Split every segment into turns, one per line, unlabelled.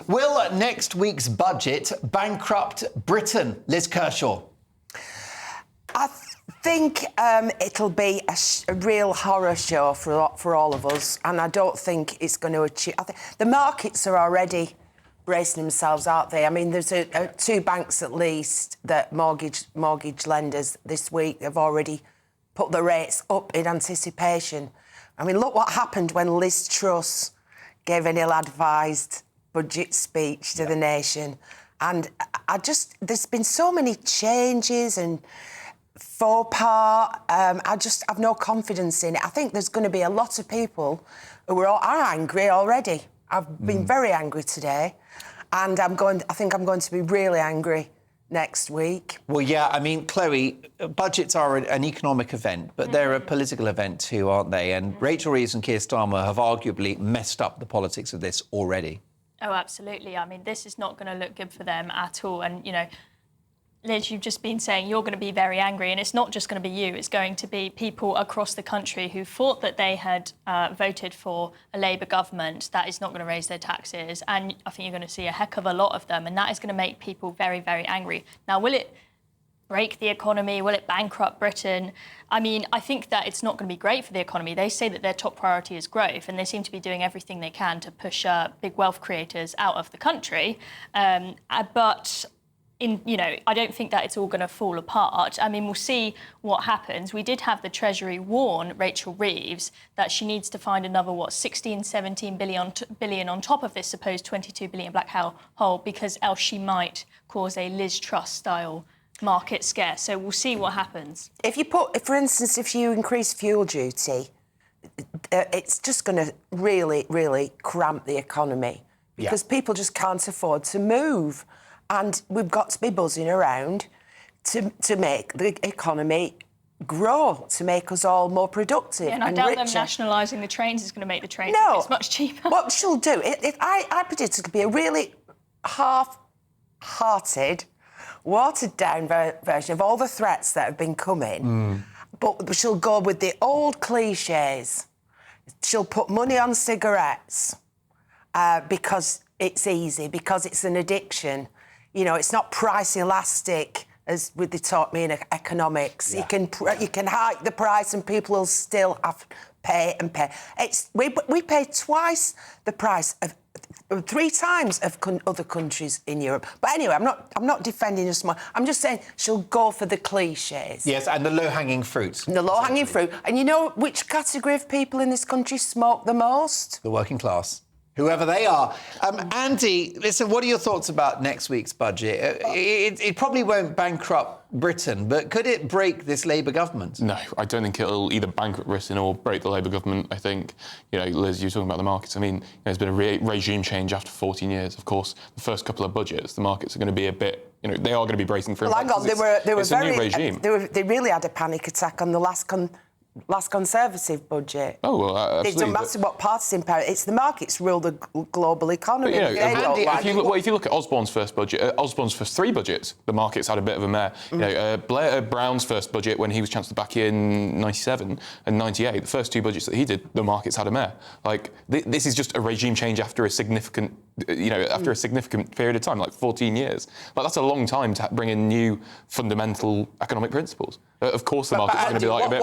Will next week's budget bankrupt Britain? Liz Kershaw.
I think it'll be a real horror show for all of us, and I don't think it's going to achieve... I think the markets are already bracing themselves, aren't they? I mean, there's two banks at least that mortgage lenders this week have already put the rates up in anticipation. I mean, look what happened when Liz Truss gave an ill-advised budget speech to the nation. And there's been so many changes and faux pas. I just have no confidence in it. I think there's going to be a lot of people who are angry already. I've been very angry today, and I think I'm going to be really angry next week.
Well, yeah, I mean, Chloe, budgets are an economic event, but they're a political event too, aren't they? And Rachel Reeves and Keir Starmer have arguably messed up the politics of this already.
Oh, absolutely. I mean, this is not going to look good for them at all. And, you know, Liz, you've just been saying you're going to be very angry, and it's not just going to be you. It's going to be people across the country who thought that they had voted for a Labour government that is not going to raise their taxes. And I think you're going to see a heck of a lot of them, and that is going to make people very, very angry. Now, will it break the economy? Will it bankrupt Britain? I mean, I think that it's not going to be great for the economy. They say that their top priority is growth, and they seem to be doing everything they can to push big wealth creators out of the country. But I don't think that it's all going to fall apart. I mean, we'll see what happens. We did have the Treasury warn Rachel Reeves that she needs to find another, 17 billion on top of this supposed 22 billion black hole, because else she might cause a Liz Truss-style market scare. So we'll see what happens.
For instance, if you increase fuel duty, it's just going to really, really cramp the economy because people just can't afford to move. And we've got to be buzzing around to make the economy grow, to make us all more productive and
I doubt
richer.
them nationalising the trains is going to make the trains it's much cheaper.
What she'll do, I predict it'll be a really half-hearted, watered-down version of all the threats that have been coming. But she'll go with the old clichés. She'll put money on cigarettes because it's easy, because it's an addiction. You know, it's not price elastic, as they taught me in economics. Yeah. You can hike the price and people will still have to pay and pay. We pay twice the price of 3 times of other countries in Europe. But anyway, I'm not defending us more. I'm just saying she'll go for the clichés.
Yes, and the low-hanging fruit.
The low-hanging fruit. And you know which category of people in this country smoke the most?
The working class. Whoever they are. Andy, listen, what are your thoughts about next week's budget? It probably won't bankrupt Britain, but could it break this Labour government?
No, I don't think it'll either bankrupt Britain or break the Labour government. I think, Liz, you were talking about the markets. I mean, there's been a regime change after 14 years. Of course, the first couple of budgets, the markets are going to be a bit, they are going to be bracing for impact.
Well, hang on,
it's a new regime.
They really had a panic attack on the last Conservative budget.
Oh, well, absolutely.
It doesn't matter what party's in power. It's the markets rule the global economy.
But, if you look at Osborne's first budget, Osborne's first 3 budgets, the markets had a bit of a mare. Blair Brown's first budget, when he was Chancellor back in 97 and 98, the first 2 budgets that he did, the markets had a mare. Like, this is just a regime change after a significant period of time, like 14 years. Like, that's a long time to bring in new fundamental economic principles. Of course, the market's going to be like a bit...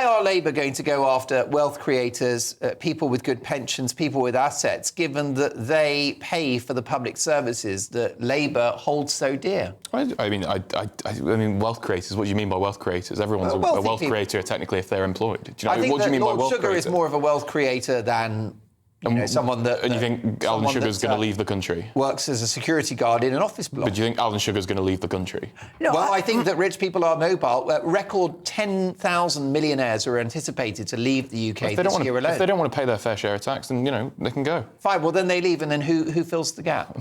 Why are Labour going to go after wealth creators, people with good pensions, people with assets, given that they pay for the public services that Labour holds so dear?
I mean, wealth creators, what do you mean by wealth creators? Everyone's a wealth creator, technically, if they're employed.
What do you mean by wealth creator? Is more of a wealth creator than... someone that...
And you think Alan Sugar's going to leave the country?
Works as a security guard in an office block.
But do you think Alan Sugar's going to leave the country?
No, well, I think that rich people are mobile. Record 10,000 millionaires are anticipated to leave the UK this year alone.
If they don't want to pay their fair share of tax, then, they can go.
Fine, well, then they leave, and then who fills the gap?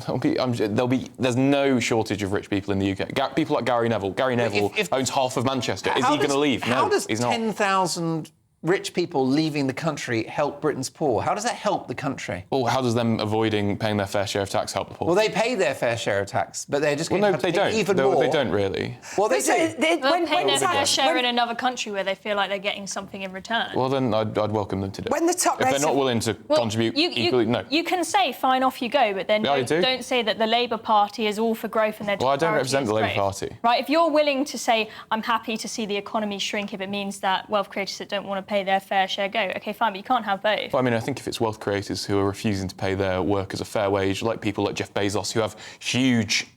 There's no shortage of rich people in the UK. People like Gary Neville. Gary Neville owns half of Manchester. Is he going to leave?
How does 10,000 rich people leaving the country help Britain's poor? How does that help the country?
Well, how does them avoiding paying their fair share of tax help the poor?
Well, they pay their fair share of tax, but they're just going to have to pay even
no,
more.
they don't really.
Well, they do.
They'll pay their fair share in another country where they feel like they're getting something in return.
Well, then I'd welcome them to do it.
When the top
if they're not willing to contribute equally, no.
You can say, fine, off you go, but then don't say that the Labour Party is all for growth and their
Well, I don't represent the Labour Party.
Right, if you're willing to say, I'm happy to see the economy shrink if it means that wealth creators that don't want to pay their fair share go, OK, fine, but you can't have both.
Well, I mean, I think if it's wealth creators who are refusing to pay their workers a fair wage, like people like Jeff Bezos, who have huge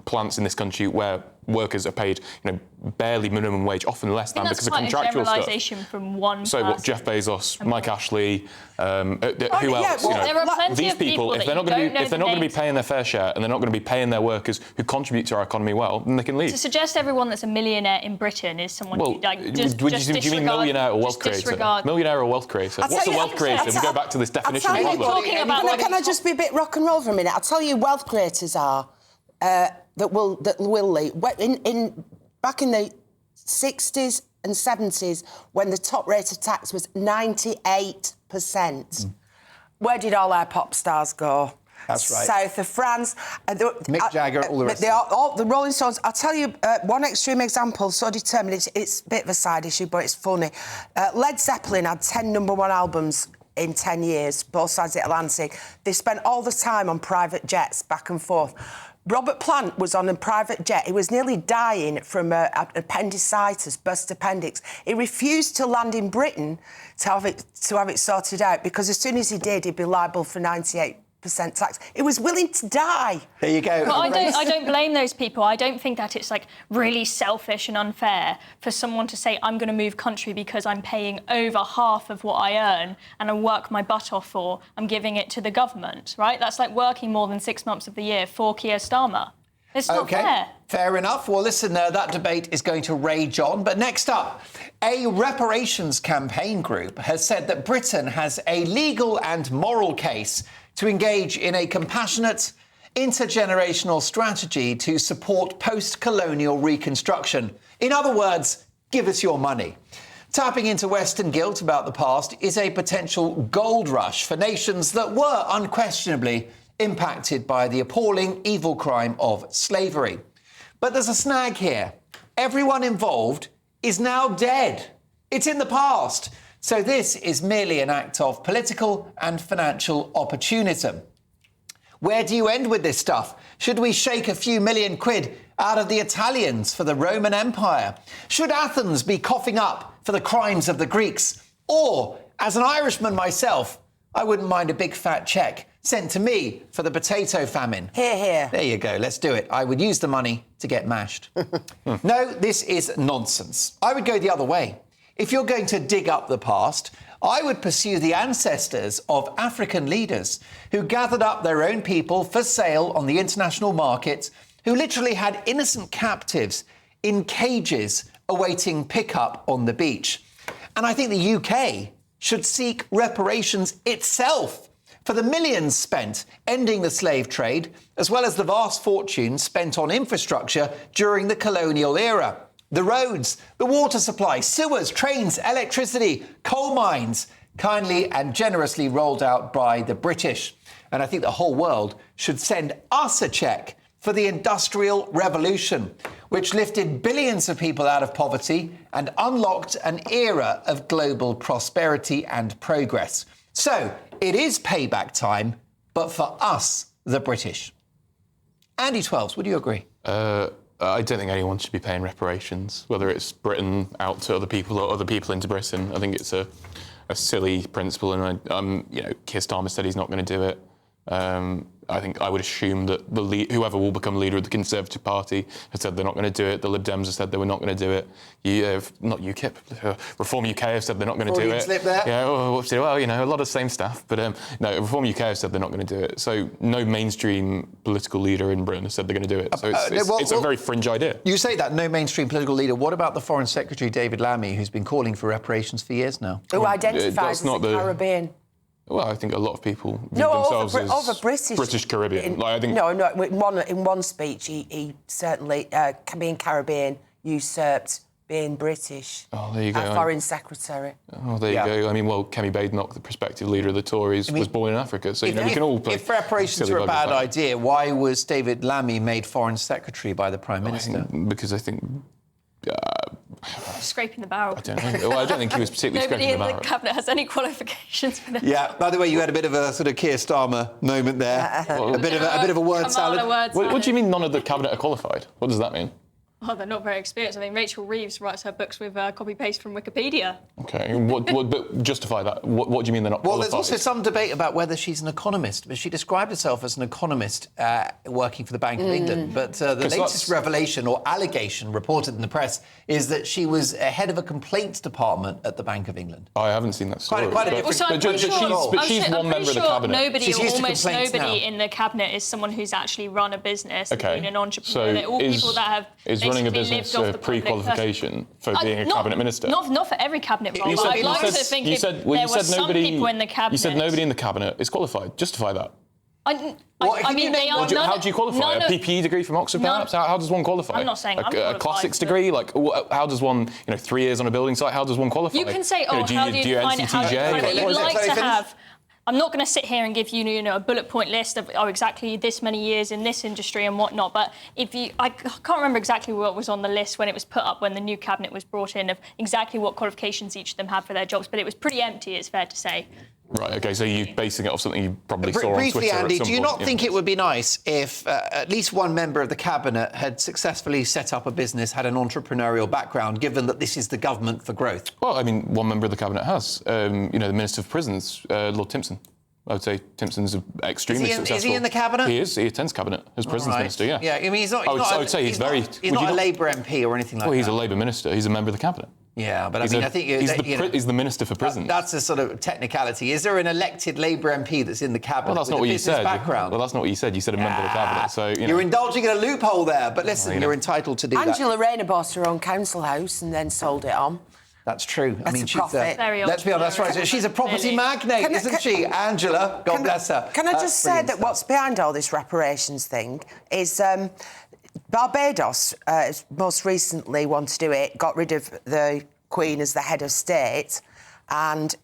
plants in this country where workers are paid, barely minimum wage, often less than because of contractual stuff.
From one
so what? Jeff Bezos, Mike Ashley, who else?
There are plenty
these
of
people, if they're not going to be paying their fair share and they're not going to be paying their workers who contribute to our economy well, then they can leave.
To suggest everyone that's a millionaire in Britain is someone who just
do you mean millionaire or wealth creator? Millionaire or wealth creator? What's a wealth creator? We go back to this definition.
Can I just be a bit rock and roll for a minute? I'll tell you, wealth creators are that will leave. Back in the 60s and 70s, when the top rate of tax was 98%, where did all our pop stars go?
That's right.
South of France.
Mick Jagger, all the rest.
The Rolling Stones. I'll tell you one extreme example, so determined. It's a bit of a side issue, but it's funny. Led Zeppelin had 10 #1 albums in 10 years, both sides of the Atlantic. They spent all the time on private jets, back and forth. Robert Plant was on a private jet. He was nearly dying from appendicitis, burst appendix. He refused to land in Britain to have it sorted out because as soon as he did, he'd be liable for 98% tax. He was willing to die.
There you go.
But I don't blame those people. I don't think that it's really selfish and unfair for someone to say, I'm going to move country because I'm paying over half of what I earn and I work my butt off for. I'm giving it to the government, right? That's like working more than 6 months of the year for Keir Starmer. It's not fair.
Fair enough. Well, listen, that debate is going to rage on. But next up, a reparations campaign group has said that Britain has a legal and moral case to engage in a compassionate, intergenerational strategy to support post-colonial reconstruction. In other words, give us your money. Tapping into Western guilt about the past is a potential gold rush for nations that were unquestionably impacted by the appalling evil crime of slavery. But there's a snag here. Everyone involved is now dead. It's in the past. So this is merely an act of political and financial opportunism. Where do you end with this stuff? Should we shake a few million quid out of the Italians for the Roman Empire? Should Athens be coughing up for the crimes of the Greeks? Or, as an Irishman myself, I wouldn't mind a big fat cheque sent to me for the potato famine.
Hear, hear.
There you go, let's do it. I would use the money to get mashed. No, this is nonsense. I would go the other way. If you're going to dig up the past, I would pursue the ancestors of African leaders who gathered up their own people for sale on the international market, who literally had innocent captives in cages awaiting pickup on the beach. And I think the UK should seek reparations itself for the millions spent ending the slave trade, as well as the vast fortunes spent on infrastructure during the colonial era. The roads, the water supply, sewers, trains, electricity, coal mines, kindly and generously rolled out by the British. And I think the whole world should send us a cheque for the Industrial Revolution, which lifted billions of people out of poverty and unlocked an era of global prosperity and progress. So it is payback time, but for us, the British. Andy Twelves, would you agree?
I don't think anyone should be paying reparations, whether it's Britain out to other people or other people into Britain. I think it's a silly principle, and Keir Starmer said he's not going to do it. I think I would assume that whoever will become leader of the Conservative Party has said they're not going to do it. The Lib Dems have said they were not going to do it. Not UKIP, Reform UK have said they're not going to do it.
Slip there.
Yeah, well, a lot of same stuff. But no, Reform UK have said they're not going to do it. So no mainstream political leader in Britain has said they're going to do it. So it's a very fringe idea.
You say that, no mainstream political leader. What about the Foreign Secretary, David Lammy, who's been calling for reparations for years now?
Who identifies as the Caribbean?
Well, I think a lot of people view themselves as
over
British Caribbean.
I think in one speech, he certainly being Caribbean usurped being British.
Oh, there you go.
Foreign Secretary.
Oh, there you go. I mean, well, Kemi Badenoch, the prospective leader of the Tories, was born in Africa, so, we can all play.
If reparations were a bad idea, why was David Lammy made Foreign Secretary by the Prime Minister?
Because I think...
Scraping the barrel.
I don't know. Well, I don't think he was particularly
Nobody
scraping the
in
barrel.
the cabinet has any qualifications for this.
Yeah. By the way, you had a bit of a sort of Keir Starmer moment there. a bit of a word salad.
What do you mean none of the cabinet are qualified? What does that mean?
Oh, they're not very experienced. I mean, Rachel Reeves writes her books with copy-paste from Wikipedia.
OK, but justify that. What do you mean they're not
Well,
qualified?
there's also some debate about whether she's an economist, but she described herself as an economist working for the Bank of England. But the latest revelation or allegation reported in the press is that she was head of a complaints department at the Bank of England.
I haven't seen that story.
Quite a different...
But she's one member of the cabinet.
Nobody,
She's
or almost nobody
now.
in the cabinet is someone who's actually run a business and been an entrepreneur.
So
They're all people that have
is running a
basically
business
lived off the
pre-qualification for being a cabinet minister?
Not for every cabinet role. But I'd like to think if there were some people in the cabinet...
You said nobody in the cabinet is qualified. Justify that.
I mean, they are.
How do you qualify? A PPE degree from Oxford, perhaps? How does one qualify?
I'm not saying I'm
a
qualified,
classics degree? Like, how does one, 3 years on a building site, how does one qualify?
You can say, how do you define it? You'd like to have... I'm not going to sit here and give you, a bullet point list of exactly this many years in this industry and whatnot. But I can't remember exactly what was on the list when it was put up when the new cabinet was brought in of exactly what qualifications each of them had for their jobs. But it was pretty empty, it's fair to say.
Right. OK. So you're basing it off something you probably saw on
Briefly,
Twitter.
Andy,
at some
do you
point,
not think it would be nice if at least one member of the cabinet had successfully set up a business, had an entrepreneurial background, given that this is the government for growth?
Well, I mean, one member of the cabinet has. The Minister for Prisons, Lord Timpson. I would say Timpson's extremely successful.
Is he in the cabinet?
He is. He attends cabinet as Prisons Minister, yeah.
Yeah, I mean, he's not...
I would say he's very...
He's not a Labour MP or anything like that.
Well, he's a Labour minister. He's a member of the cabinet.
Yeah, but I think...
He's the Minister for Prisons.
That's a sort of technicality. Is there an elected Labour MP that's in the cabinet
Well, that's not what you said.
Background?
Well, that's not what you said. You said a member of the cabinet, so...
You're indulging in a loophole there, but listen, you're entitled to do that.
Angela Rayner bought her own council house and then sold it on.
That's true.
That's a profit.
Let's be honest, that's right. She's a property magnate, isn't she? Angela, God bless her.
Can I just say that what's behind all this reparations thing is Barbados most recently wanted to do it, got rid of the Queen as the head of state. And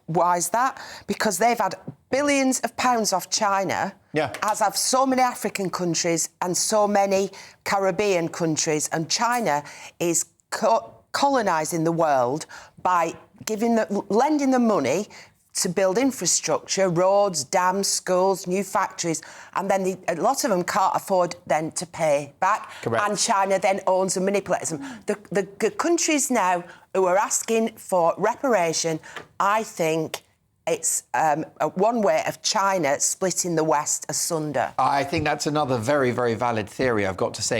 why is that? Because they've had billions of pounds off China, as have so many African countries and so many Caribbean countries. And China is colonising the world by lending them money to build infrastructure, roads, dams, schools, new factories, and then a lot of them can't afford then to pay back.
Correct.
And China then owns and manipulates them. The countries now who are asking for reparation, I think it's one way of China splitting the West asunder.
I think that's another very, very valid theory, I've got to say.